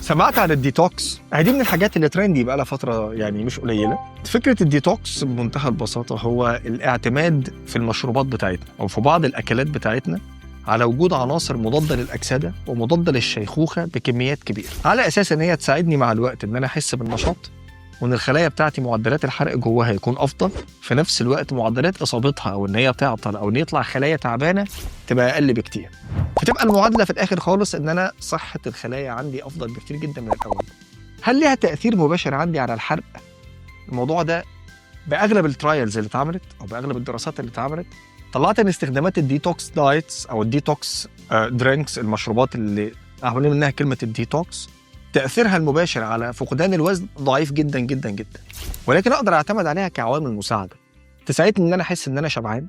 سمعت عن الديتوكس؟ دي من الحاجات اللي ترندي بقى لها فتره يعني مش قليله. فكره الديتوكس بمنتهى البساطه هو الاعتماد في المشروبات بتاعتنا او في بعض الاكلات بتاعتنا على وجود عناصر مضاده للاكسده ومضاده للشيخوخه بكميات كبيره، على اساس ان هي تساعدني مع الوقت ان انا احس بالنشاط، وان الخلايا بتاعتي معدلات الحرق جواها يكون افضل، في نفس الوقت معدلات اصابتها او ان هي تعطل او ان يطلع خلايا تعبانه تبقى اقل بكتير. فتبقى المعادله في الاخر خالص ان انا صحه الخلايا عندي افضل بكتير جدا من الاول. هل ليها تاثير مباشر عندي على الحرق؟ الموضوع ده باغلب الترايلز اللي اتعملت او باغلب الدراسات اللي اتعملت طلعت ان استخدامات الديتوكس دايتس او الديتوكس درينكس، المشروبات اللي عاملين منها كلمه الديتوكس، تاثيرها المباشر على فقدان الوزن ضعيف جدا جدا جدا، ولكن اقدر اعتمد عليها كعوامل مساعده تساعدني ان انا احس ان انا شبعان،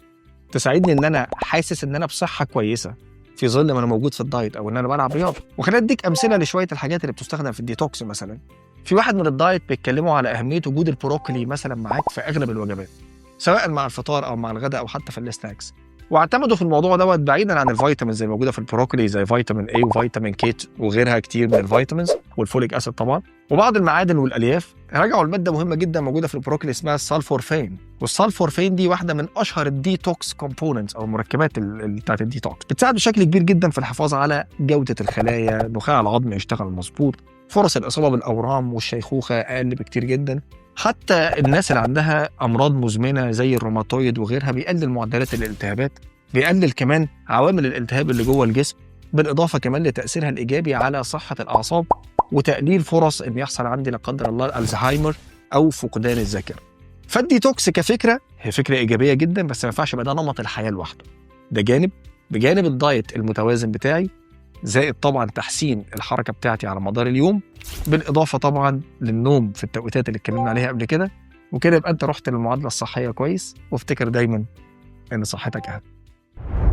تساعدني ان انا حاسس ان انا بصحه كويسه في ظل ما انا موجود في الدايت او ان انا بلعب رياضه. وخلينا اديك امثله لشويه الحاجات اللي بتستخدم في الديتوكس. مثلا في واحد من الدايت بيتكلموا على اهميه وجود البروكلي مثلا معاك في اغلب الوجبات، سواء مع الفطار او مع الغداء او حتى في السناكس، واعتمدوا في الموضوع دوت بعيدا عن الفيتامينز اللي موجوده في البروكلي زي فيتامين A وفيتامين كيت وغيرها كتير من الفيتامينز والفوليك اسيد طبعا، وبعض المعادن والالياف. رجعوا الماده مهمه جدا موجوده في البروكلي اسمها السلفورفين، والسلفورفين دي واحده من اشهر الديتوكس كومبوننتس او المركبات بتاعت الديتوكس، بتساعد بشكل كبير جدا في الحفاظ على جوده الخلايا، نخاع العظم يشتغل مظبوط، فرص الاصابه بالاورام والشيخوخه اقل بكتير جدا. حتى الناس اللي عندها امراض مزمنه زي الروماتويد وغيرها بيقلل معدلات الالتهابات، بيقلل كمان عوامل الالتهاب اللي جوه الجسم، بالاضافه كمان لتاثيرها الايجابي على صحه الاعصاب وتقليل فرص ان يحصل عندي لا قدر الله الزهايمر او فقدان الذاكره. فالديتوكس كفكره هي فكره ايجابيه جدا، بس ما ينفعش يبقى ده نمط الحياه لوحده. ده جانب بجانب الدايت المتوازن بتاعي، زائد طبعا تحسين الحركه بتاعتي على مدار اليوم، بالاضافه طبعا للنوم في التوقيتات اللي اتكلمنا عليها قبل كده. وكده يبقى انت رحت للمعادله الصحيه كويس، وافتكر دايما ان صحتك اهم.